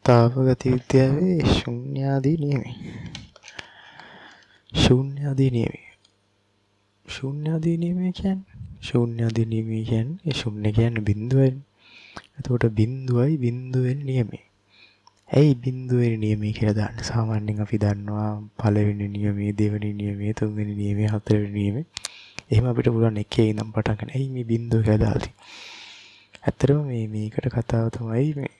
තාපගති විද්‍යාවේ ශුන්‍යාදී නියමය. ශුන්‍යාදී නියමය. ශුන්‍යාදී නියමය කියන්නේ ශුන්‍ය කියන්නේ බිඳුවයි. එතකොට බිඳුවයි බිඳුවෙන් නියමය. ඇයි බිඳුවෙන් නියමය කියලා දාන්නේ? සාමාන්‍යයෙන් අපි දන්නවා පළවෙනි නියමය, දෙවෙනි නියමය, තුන්වෙනි නියමය, හතරවෙනි නියමය. එහෙම අපිට පුළුවන් එකේ ඉඳන් පටන් ගන්න. ඇයි මේ බිඳුව කියලා දාන්නේ? ඇත්තටම මේකට කතාව තමයි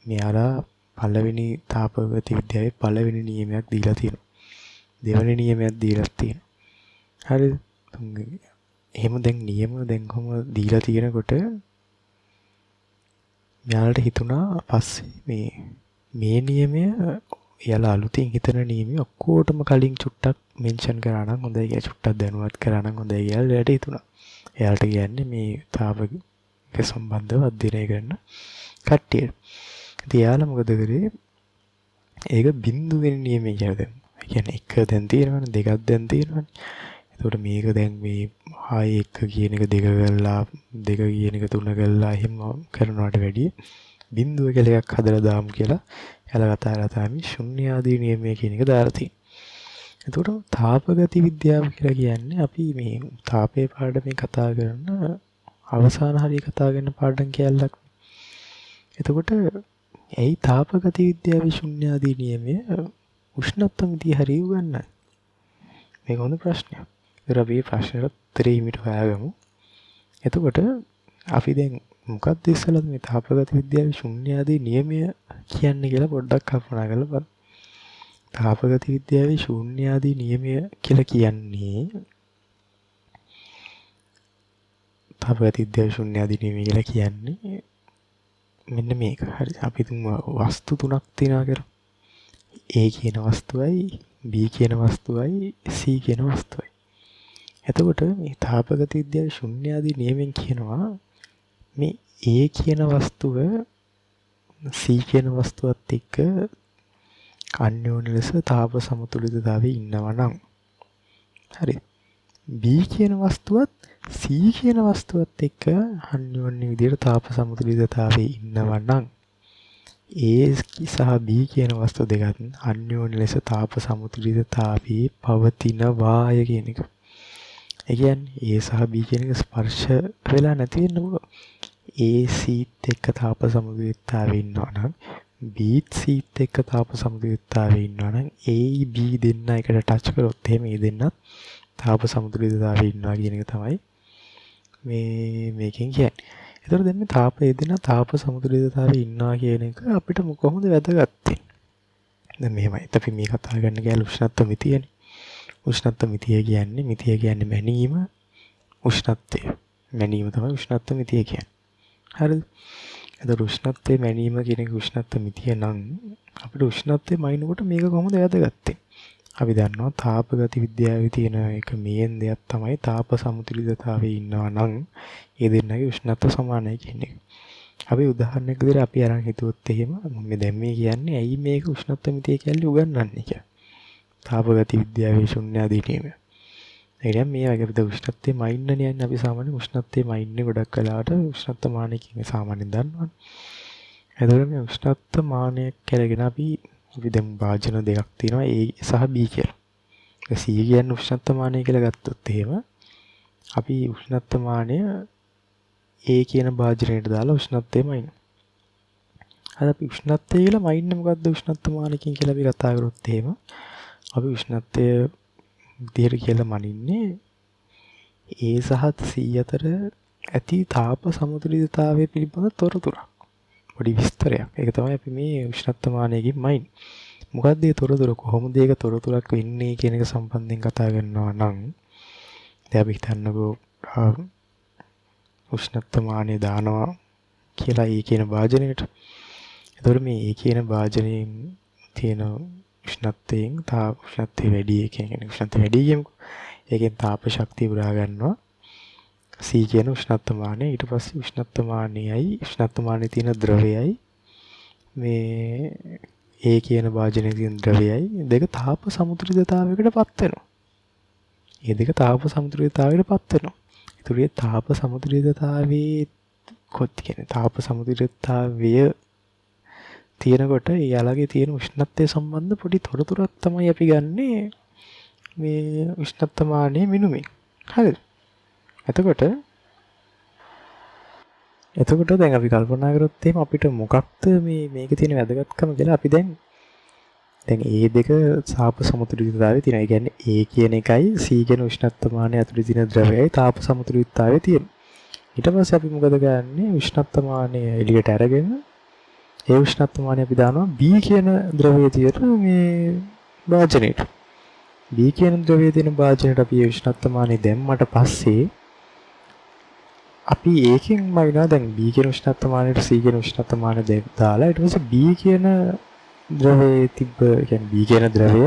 මෙයාලා පළවෙනි තාපගති විද්‍යාවේ පළවෙනි නියමයක් දීලා තියෙනවා. දෙවෙනි නියමයක් දීලා තියෙනවා. හරිද? එහෙම දැන් නියම දැන් කොහොම දීලා තියෙනකොට මෙයාලට හිතුණා පස්සේ මේ නියමය එයාලා අලුතින් හිතන නියමය ඔක්කොටම කලින් චුට්ටක් මෙන්ෂන් කරා නම් හොඳයි කියලා චුට්ටක් දැනුවත් කරා නම් හොඳයි කියලා එයාලට හිතුණා. එයාලට කියන්නේ මේ තාපක සම්බන්ධව අධ්‍යයනය කරන කට්ටියට. ඉතින් එයාලා මොකද කරේ? ඒක බිඳු වෙන නියමය කියලා දැම්මා. ඒ කියන්නේ එක දැන් තියෙනවනේ, දෙකක් දැන් තියෙනවනේ. එතකොට මේක දැන් මේ ආයේ එක කියන එක දෙක කරලා, දෙක කියන එක තුන කරලා එහෙම කරනවට වැඩිය බිඳුව කියලා එකක් හදලා දාමු කියලා එයාලා කතා කරලා තමයි ශුන්‍යාදී නියමය කියන එක දාලා තියෙන්නේ. එතකොට තාපගති විද්‍යාව කියලා කියන්නේ අපි මේ තාපයේ පාඩමේ කතා කරන අවසාන හරිය කතා කරන පාඩම් කැලලක්. එතකොට ඇයි තාපගති විද්‍යාවේ ශුන්‍යාදී නියමය උෂ්ණත්ව මිතිය හරිය උගන්වන්නේ? මේක හොඳ ප්‍රශ්නයක්. ඒතර අපි මේ ප්‍රශ්නෙට උත්තරේ හිමිට හොයාගමු. එතකොට අපි දැන් මොකක්ද ඉස්සෙල්ලා මේ තාපගති විද්‍යාවේ ශුන්‍යාදී නියමය කියන්නේ කියලා පොඩ්ඩක් කල්පනා කරලා බලන්න. තාපගති විද්‍යාවේ ශුන්‍යාදී නියමය කියලා කියන්නේ තාපගති විද්‍යාවේ ශුන්‍යාදී නියමය කියලා කියන්නේ මෙන්න මේක. හරි. අපි තුමු වස්තු තුනක් තියනවා කියලා. A කියන වස්තුවයි, B කියන වස්තුවයි, C කියන වස්තුවයි. එතකොට මේ තාපගති විද්‍යාවේ ශුන්‍යාදී නියමෙන් කියනවා මේ A කියන වස්තුව C කියන වස්තුවත් එක්ක අන්‍යෝන්‍ය ලෙස තාප සමතුලිතතාවයේ ඉන්නවා නම් හරි. B කියන වස්තුවත් C කියන වස්තුවත් එක්ක අන්‍යෝන්‍ය විදිහට තාප සමතුලිතතාවයේ ඉන්නවා නම් A සහ B කියන වස්තු දෙකත් අන්‍යෝන්‍ය ලෙස තාප සමතුලිතතාවයේ පවතිනවාය කියන එක. ඒ කියන්නේ A සහ B කියන එක ස්පර්ශ වෙලා නැති වෙන්න පුළුවන්. A C එක්ක තාප සමතුලිතතාවයේ ඉන්නවා නම් B C එක්ක තාප සමතුලිතතාවයේ ඉන්නවා නම් A B දෙන්න එකට ටච් කරොත් එහෙම මේ දෙන්නත් තාප සමතුලිතතාවයේ ඉන්නවා කියන එක තමයි මේකෙන් කියන්නේ. ඒතර දැන් මේ තාපයේ දෙන තාප සමතුලිතතාවයේ ඉන්නවා කියන එක අපිට කොහොමද වැදගත් වෙන්නේ? දැන් මෙහෙමයි. අපි මේ කතා කරන්න ගියාල උෂ්ණත්ව මිතියනේ. උෂ්ණත්ව මිතිය කියන්නේ මැනීම උෂ්ණත්වය. මැනීම තමයි උෂ්ණත්ව මිතිය කියන්නේ. හරිද? එතකොට උෂ්ණත්වයේ මැනීම කියන එක උෂ්ණත්ව මිතිය නම් අපිට උෂ්ණත්වයේ මයින්කොට මේක කොහොමද වැදගත් වෙන්නේ? අපි දන්නවා තාපගති විද්‍යාවේ තියෙන එක මේන් දෙයක් තමයි තාප සමතුලිතතාවයේ ඉන්නවා නම් ඒ දෙන්නගේ උෂ්ණත්ව සමානයි කියන එක. අපි උදාහරණයක් විදිහට අපි අරන් හිතුවොත් එහෙම මේ දැන් මේ කියන්නේ ඇයි මේක උෂ්ණත්ව මිතිය කියලා උගන්වන්නේ කියලා. තාපගති විද්‍යාවේ ශුන්‍යාදී නියමය. ඒ කියන්නේ මේ වගේ අපිට උෂ්ණත්වයේ මයින්නනේ යන්නේ අපි සාමාන්‍යයෙන් උෂ්ණත්වයේ මයින්නේ ගොඩක් වෙලාවට උෂ්ණත්ව මානය කියන්නේ සාමාන්‍යයෙන් දන්නවනේ. එතකොට මේ උෂ්ණත්ව මානයක් කරගෙන අපි දැන් භාජන දෙකක් තියෙනවා A සහ B කියලා. C කියන්නේ උෂ්ණත්ව මානය කියලා ගත්තොත් එහෙම අපි උෂ්ණත්ව මානය A කියන භාජනයට දාලා උෂ්ණත්වයේ මයින්න. අද අපි උෂ්ණත්වය කියලා මයින්නේ මොකද්ද උෂ්ණත්ව මානකින් කියලා අපි කතා කරොත් එහෙම අපි උෂ්ණත්වය විදිහට කියලා මනින්නේ A සහ C අතර ඇති තාප සමතුලිතතාවය පිළිබඳ තොරතුරක්. පොඩි විස්තරයක්. ඒක තමයි අපි මේ උෂ්ණත්ව මානයකින් මයින්නේ. මොකක්ද මේ තොරතුර කොහොමද ඒක තොරතුරක් වෙන්නේ කියන එක සම්බන්ධයෙන් කතා කරනවා නම් දැන් අපි හිතන්නකෝ උෂ්ණත්ව මානය දානවා කියලා ඒ කියන වාදනයේට. එතකොට මේ ඒ කියන වාදනයෙන් තියෙන උෂ්ණත්වයෙන් උෂ්ණත්වය වැඩි කියන්නේ උෂ්ණත්වය වැඩි කියමුකෝ. ඒකෙන් තාප ශක්තිය උරා ගන්නවා. C කියන උෂ්ණත්ව මානය ඊට පස්සේ උෂ්ණත්ව මානයයි උෂ්ණත්ව මානයේ තියෙන ද්‍රවයයි මේ A කියන වාදනයේ තියෙන ද්‍රවයයි දෙක තාප සමතුලිතතාවයකට පත් වෙනවා. මේ දෙක තාප සමතුලිතතාවයකට පත් වෙනවා. ඒතකොට මේ තාප සමතුලිතතාවයේ කොත් කියන්නේ තාප සමතුලිතතාවය තියෙනකොට යාළගේ තියෙන උෂ්ණත්වය සම්බන්ධ පොඩි තොරතුරක් තමයි අපි ගන්නේ මේ උෂ්ණත්වමානයේ මිනුමේ. හරිද? එතකොට දැන් අපි කල්පනා කරොත් එහෙම අපිට මොකක්ද මේකේ තියෙන වැදගත්කම කියලා අපි දැන් ඒ දෙක තාප සමතුලිතතාවයේ තියෙනවා. ඒ කියන්නේ A කියන එකයි C කියන උෂ්ණත්වමානය ඇතුළේ තියෙන ද්‍රවයයි තාප සමතුලිතතාවයේ තියෙනවා. ඊට පස්සේ අපි මොකද කරන්නේ? උෂ්ණත්වමානය එළියට අරගෙන ඒ උෂ්ණත්වමානය අපි දානවා B කියන ද්‍රවයේ තියෙන මේ භාජනයට. B කියන ද්‍රවයේ තියෙන භාජනයට අපි ඒ උෂ්ණත්වමානය දැම්මට පස්සේ අපි ඒකෙන් මයිනා දැන් B කියන උෂ්ණත්වමානයට C කියන උෂ්ණත්වමානය දාලා ඊට පස්සේ B කියන ද්‍රවයේ තිබ්බ කියන්නේ B කියන ද්‍රවය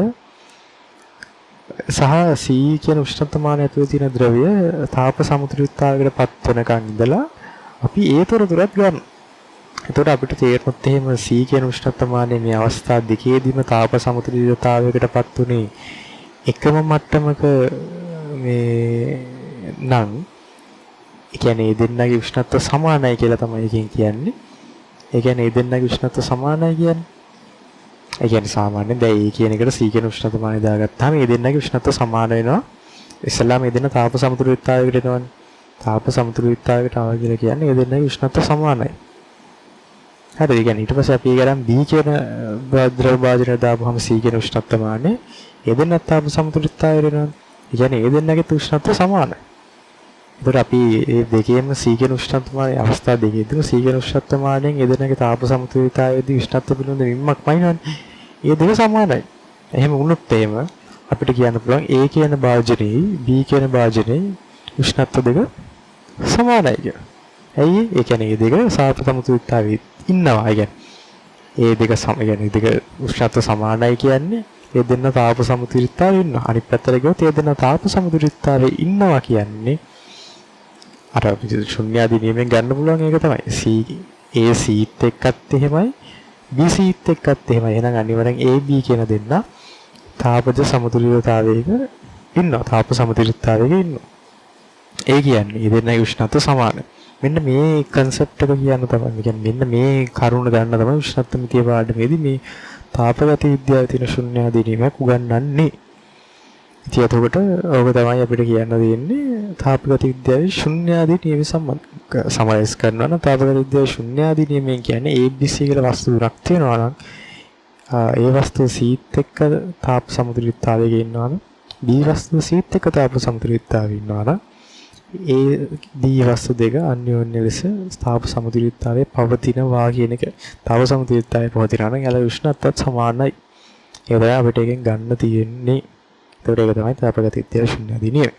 සහ C කියන උෂ්ණත්වමානය ඇතුළේ තියෙන ද්‍රවය තාප සමතුලිතතාවයකට පත් වෙනකන් ඉඳලා අපි ඒ තොරතුරත් ගන්නවා. එතකොට අපිට තේරෙන්නත් එහෙම C කියන උෂ්ණත්වමානයේ මේ අවස්ථා දෙකේදීම තාප සමතුලිතතාවයකට පත් උනේ එකම මට්ටමක මේ නම් ඒ කියන්නේ දෙන්නගේ උෂ්ණත්ව සමානයි කියලා තමයි එකෙන් කියන්නේ. ඒ කියන්නේ දෙන්නගේ උෂ්ණත්ව සමානයි කියන්නේ. ඒ කියන්නේ සාමාන්‍යයෙන් දැන් A කියන එකට C කියන උෂ්ණත්වමානය දාගත්තාම මේ දෙන්නගේ උෂ්ණත්ව සමාන වෙනවා. ඉස්සෙල්ලා මේ දෙන්න තාප සමතුලිතතාවයකට එනවනේ. තාප සමතුලිතතාවයකට ආව කියලා කියන්නේ මේ දෙන්නගේ උෂ්ණත්ව සමානයි. හරිද? ඒ කියන්නේ ඊට පස්සේ අපි ගරන් B කියන ද්‍රව භාජනය දාපුවම C කියන උෂ්ණත්වමානය මේ දෙන්නත් තාප සමතුලිතතාවය වෙනවනේ. ඒ කියන්නේ මේ දෙන්නගේ උෂ්ණත්ව සමානයි. එතකොට අපි මේ දෙකේම C කියන උෂ්ණත්වමානයේ අවස්ථා දෙකේදීම C කියන උෂ්ණත්වමානයෙන් මේ දෙන්නගේ තාප සමතුලිතතාවයේදී උෂ්ණත්ව පිළිබඳ විමක් පයින්නවනේ. මේ දෙක සමානයි. එහෙම වුණොත් එහෙම අපිට කියන්න පුළුවන් A කියන භාජනයේයි B කියන භාජනයේ උෂ්ණත්ව දෙක සමානයි කියලා. ඇයි? ඒ කියන්නේ මේ දෙක තාප සමතුලිතතාවයේ ඉන්නවා. ඒ කියන්නේ ඒ දෙක උෂ්ණත්ව සමානයි කියන්නේ ඒ දෙන්න තාප සමතුලිතතාවයේ ඉන්නවා. අනිත් පැත්තට ගියොත් ඒ දෙන්න තාප සමතුලිතතාවයේ ඉන්නවා කියන්නේ අර ශුන්‍යාදී නියමයෙන් ගන්න පුළුවන් ඒක තමයි. A C එක්කත් එහෙමයි B C එක්කත් එහෙමයි. එහෙනම් අනිවාර්යෙන් A B කියන දෙන්න තාපජ සමතුලිතතාවයක ඉන්නවා. තාප සමතුලිතතාවයක ඉන්නවා. ඒ කියන්නේ මේ දෙන්නගේ උෂ්ණත්ව සමානයි. මෙන්න මේ concept එක කියන්න තමයි. කියන්නේ මෙන්න මේ කරුණ ගන්න තමයි උෂ්ණත්ව මිතිය පාඩමේදී මේ තාපගත විද්‍යාවේ තියෙන ශුන්‍යාදී නියමයක් උගන්වන්නේ. ඉතින් එතකොට ඕක තමයි අපිට කියන්න දෙන්නේ තාපගත විද්‍යාවේ ශුන්‍යාදී නියම සමරයිස් කරනවා නම් තාපගත විද්‍යාවේ ශුන්‍යාදී නියමයෙන් කියන්නේ ABC කියලා වස්තු තුනක් තියෙනවා නම් ඒ වස්තුව C එක්ක තාප සමතුලිතතාවයක ඉන්නවා නම් B වස්තුව C එක්ක තාප සමතුලිතතාවයේ ඉන්නවා නම් ඒ D වස්තු දෙක අන්‍යෝන්‍ය ලෙස තාප සමතුලිතතාවයේ පවතිනවා කියන එක. තාප සමතුලිතතාවයේ පවතිනවා නම් එයාලා උෂ්ණත්වයත් සමානයි. ඒක තමයි අපිට එකෙන් ගන්න තියෙන්නේ. ඒකට ඒක තමයි තාපගත විද්‍යාවේ ශුන්‍යාදී නියමය.